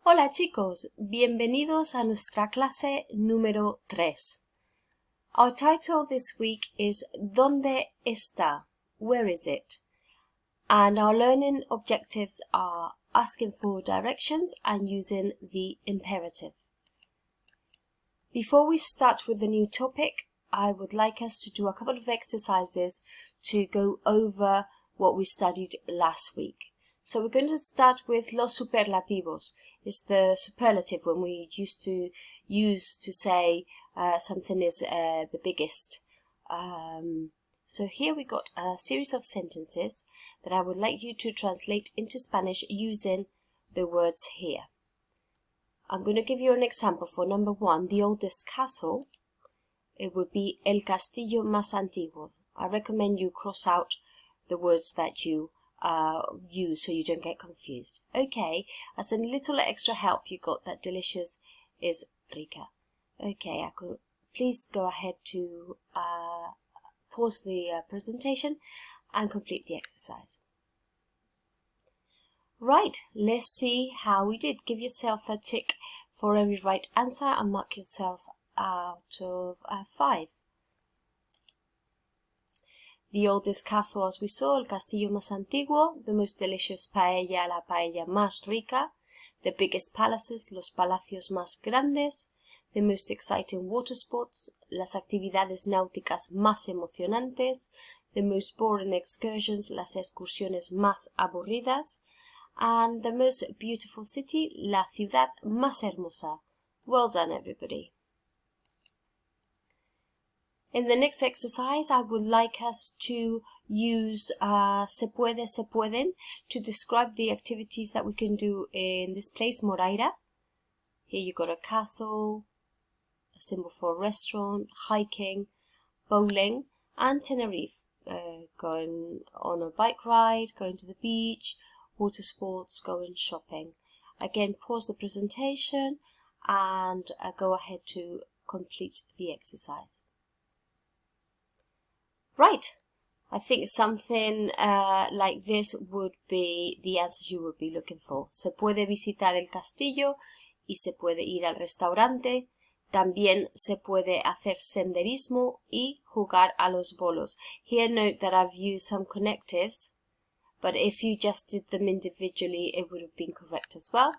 Hola chicos, bienvenidos a nuestra clase número 3. Our title this week is ¿Dónde está? Where is it? And our learning objectives are asking for directions and using the imperative. Before we start with the new topic, I would like us to do a couple of exercises to go over what we studied last week. So we're going to start with los superlativos. It's the superlative when we used to use to say something is the biggest. So here we got a series of sentences that I would like you to translate into Spanish using the words here. I'm going to give you an example for number 1, the oldest castle. It would be el castillo más antiguo. I recommend you cross out the words that you use so you don't get confused. Okay, as a little extra help, you got that delicious is rica. Okay, please go ahead to pause the presentation and complete the exercise. Right, let's see how we did. Give yourself a tick for every right answer and mark yourself out of 5. The oldest castle, as we saw, el castillo más antiguo, the most delicious paella, la paella más rica, the biggest palaces, los palacios más grandes, the most exciting water sports, las actividades náuticas más emocionantes, the most boring excursions, las excursiones más aburridas, and the most beautiful city, la ciudad más hermosa. Well done, everybody. In the next exercise, I would like us to use se puede, se pueden to describe the activities that we can do in this place, Moraira. Here you got a castle, a symbol for a restaurant, hiking, bowling, and Tenerife. Going on a bike ride, going to the beach, water sports, going shopping. Again, pause the presentation and go ahead to complete the exercise. Right, I think something like this would be the answers you would be looking for. Se puede visitar el castillo y se puede ir al restaurante. También se puede hacer senderismo y jugar a los bolos. Here note that I've used some connectives, but if you just did them individually, it would have been correct as well.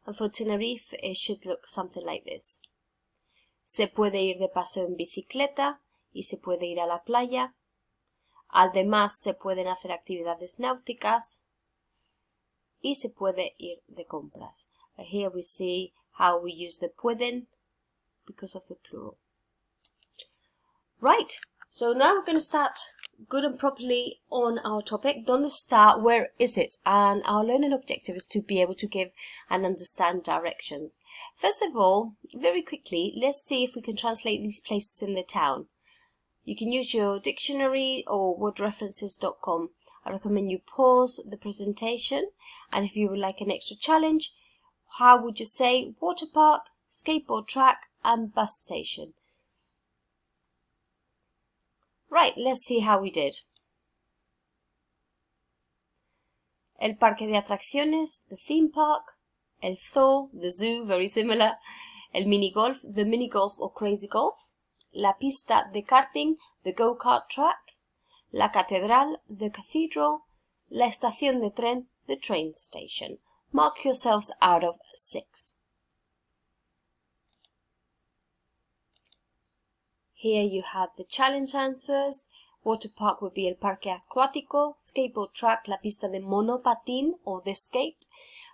And for Tenerife, it should look something like this. Se puede ir de paseo en bicicleta y se puede ir a la playa. Además, se pueden hacer actividades náuticas y se puede ir de compras. Here we see how we use the pueden because of the plural. Right, so now we're going to start good and properly on our topic. ¿Dónde está? Where is it? And our learning objective is to be able to give and understand directions. First of all, very quickly, let's see if we can translate these places in the town. You can use your dictionary or wordreferences.com. I recommend you pause the presentation, and if you would like an extra challenge, how would you say water park, skateboard track, and bus station? Right, let's see how we did. El parque de atracciones, the theme park. El zoo, the zoo, very similar. El mini golf, the mini golf or crazy golf. La pista de karting, the go-kart track. La catedral, the cathedral. La estación de tren, the train station. Mark yourselves out of 6. Here you have the challenge answers. Water park would be el parque acuático. Skateboard track, la pista de monopatín or the skate.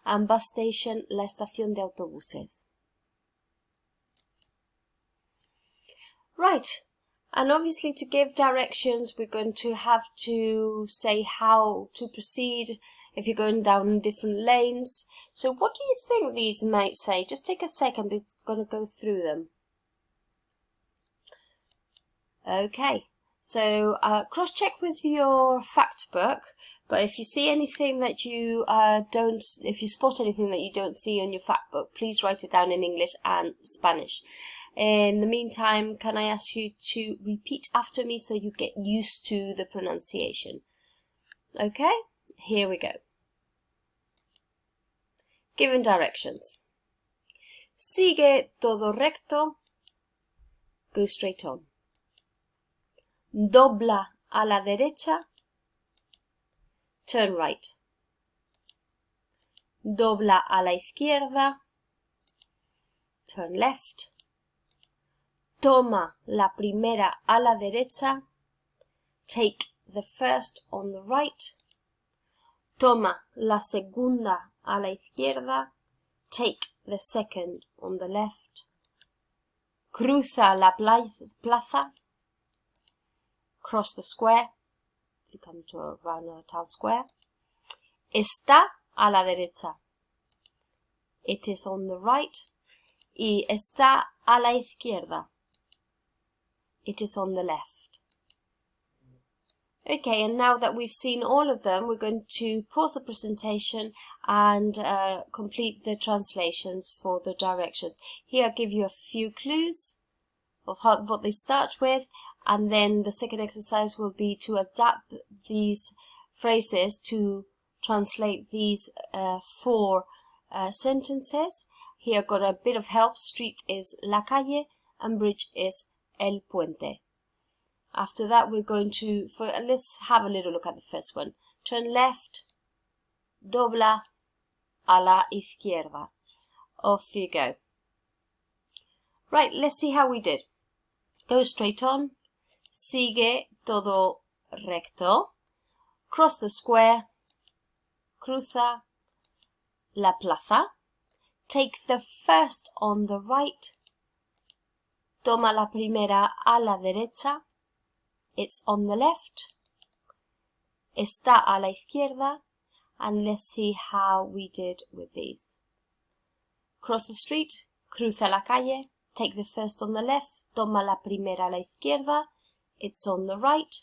And bus station, la estación de autobuses. Right, and obviously to give directions, we're going to have to say how to proceed if you're going down different lanes. So what do you think these might say? Just take a second, we're going to go through them. Okay, so cross-check with your fact book, but if you see anything that you if you spot anything that you don't see on your fact book, please write it down in English and Spanish. In the meantime, can I ask you to repeat after me so you get used to the pronunciation? Okay, here we go. Given directions. Sigue todo recto. Go straight on. Dobla a la derecha. Turn right. Dobla a la izquierda. Turn left. Toma la primera a la derecha. Take the first on the right. Toma la segunda a la izquierda. Take the second on the left. Cruza la plaza. Cross the square. If you come to around a town square. Está a la derecha. It is on the right. Y está a la izquierda. It is on the left. Okay, and now that we've seen all of them, we're going to pause the presentation and complete the translations for the directions. Here I'll give you a few clues of what they start with, and then the second exercise will be to adapt these phrases to translate these 4 sentences. Here I've got a bit of help. Street is la calle and bridge is el puente. After that, we're going to, let's have a little look at the first one. Turn left, dobla a la izquierda. Off you go. Right, let's see how we did. Go straight on. Sigue todo recto. Cross the square. Cruza la plaza. Take the first on the right. Toma la primera a la derecha. It's on the left. Está a la izquierda. And let's see how we did with these. Cross the street. Cruza la calle. Take the first on the left. Toma la primera a la izquierda. It's on the right.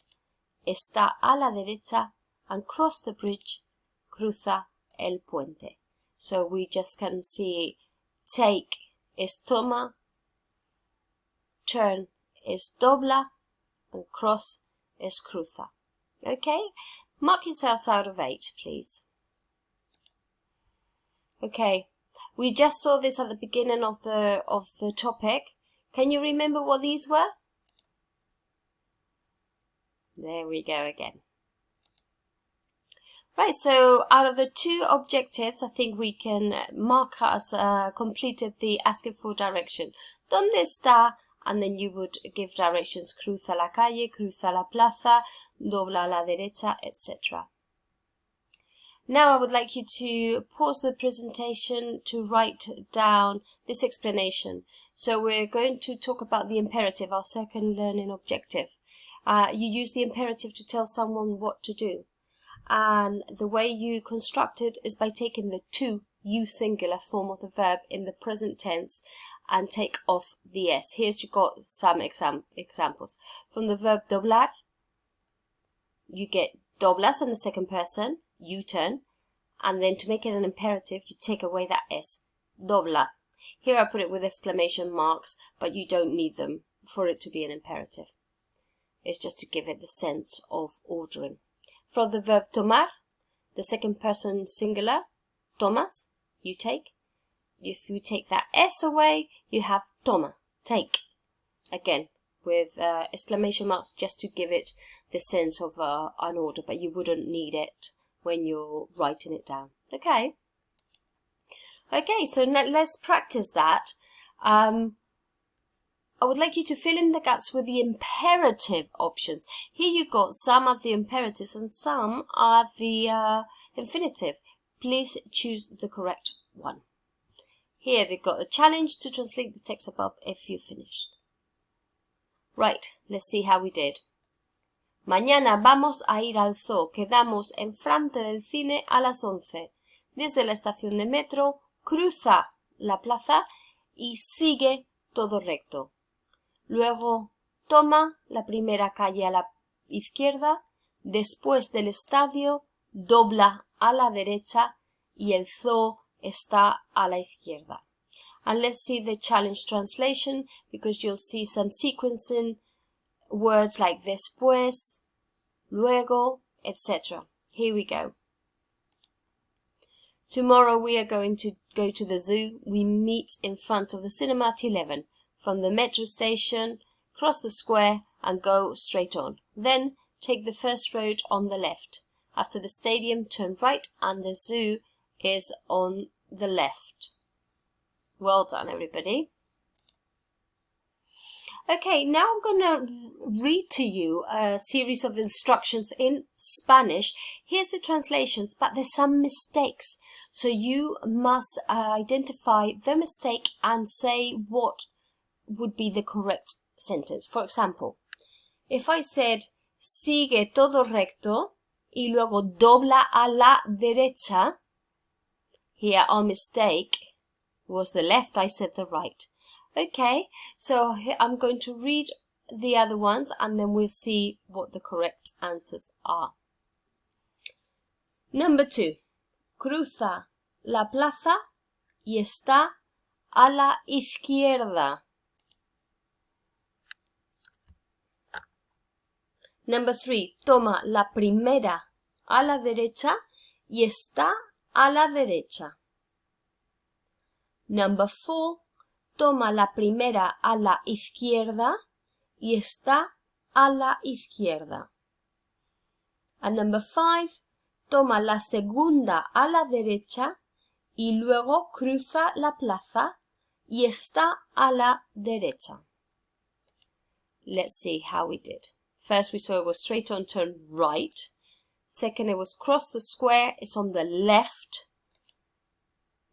Está a la derecha. And cross the bridge. Cruza el puente. So we just can see take is toma. Turn is dobla. And cross is cruza. Okay? Mark yourselves out of 8, please. Okay. We just saw this at the beginning of the topic. Can you remember what these were? There we go again. Right, so out of the 2 objectives, I think we can mark as completed the asking for direction. ¿Dónde está? And then you would give directions, cruza la calle, cruza la plaza, dobla a la derecha, etc. Now I would like you to pause the presentation to write down this explanation. So we're going to talk about the imperative, our second learning objective. You use the imperative to tell someone what to do. And the way you construct it is by taking the to, you singular form of the verb in the present tense and take off the s. Here's you got some examples. From the verb doblar, you get doblas in the second person, you turn, and then to make it an imperative, you take away that s, dobla. Here I put it with exclamation marks, but you don't need them for it to be an imperative. It's just to give it the sense of ordering. From the verb tomar, the second person singular, tomas, you take. If you take that s away, you have toma, take. Again, with exclamation marks just to give it the sense of an order, but you wouldn't need it when you're writing it down. Okay? Okay, so now let's practice that. I would like you to fill in the gaps with the imperative options. Here you got some are the imperatives and some are the infinitive. Please choose the correct one. Here they've got a challenge to translate the text above if you finished. Right, let's see how we did. Mañana vamos a ir al zoo. Quedamos enfrente del cine a las 11. Desde la estación de metro, cruza la plaza y sigue todo recto. Luego toma la primera calle a la izquierda. Después del estadio, dobla a la derecha y el zoo está a la izquierda. And let's see the challenge translation because you'll see some sequencing words like después, luego, etc. Here we go. Tomorrow we are going to go to the zoo, we meet in front of the cinema at 11. From the metro station, cross the square and go straight on. Then take the first road on the left. After the stadium, turn right and the zoo is on the left. Well done, everybody. Okay, now I'm going to read to you a series of instructions in Spanish. Here's the translations, but there's some mistakes. So you must identify the mistake and say what would be the correct sentence. For example, if I said, sigue todo recto, y luego dobla a la derecha, here our mistake was the left, I said the right. Okay, so I'm going to read the other ones and then we'll see what the correct answers are. Number 2. Cruza la plaza y está a la izquierda. Number 3. Toma la primera a la derecha y está a la derecha. Number 4. Toma la primera a la izquierda y está a la izquierda. And number 5, toma la segunda a la derecha y luego cruza la plaza y está a la derecha. Let's see how we did. First we saw it was straight on, turn right. Second, it was cross the square, it's on the left.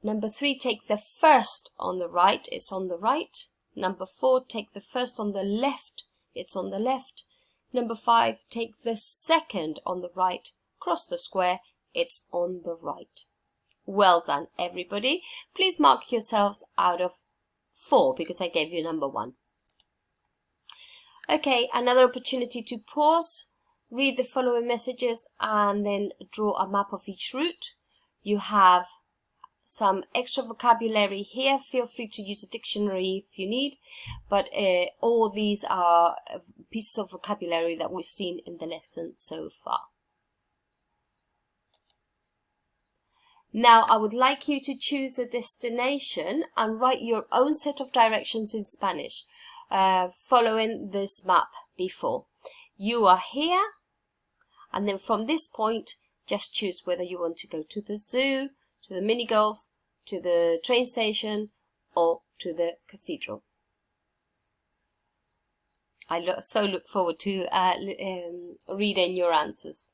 Number 3, take the first on the right, it's on the right. Number 4, take the first on the left, it's on the left. Number 5, take the second on the right, cross the square, it's on the right. Well done, everybody. Please mark yourselves out of 4 because I gave you number 1. Okay, another opportunity to pause, read the following messages and then draw a map of each route. You have some extra vocabulary here. Feel free to use a dictionary if you need, but all these are pieces of vocabulary that we've seen in the lesson so far. Now I would like you to choose a destination and write your own set of directions in Spanish, following this map before. You are here, and then from this point just choose whether you want to go to the zoo, to the mini golf, to the train station, or to the cathedral. I so look forward to reading your answers.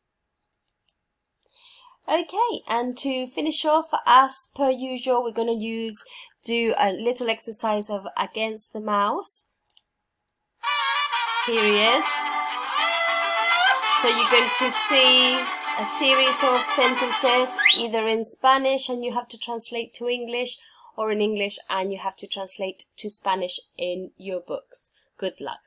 Okay, and to finish off, as per usual, we're going to do a little exercise of against the mouse. Here he is. So you're going to see a series of sentences, either in Spanish and you have to translate to English, or in English and you have to translate to Spanish in your books. Good luck.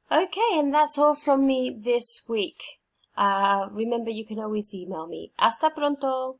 Okay, and that's all from me this week. Remember, you can always email me. Hasta pronto!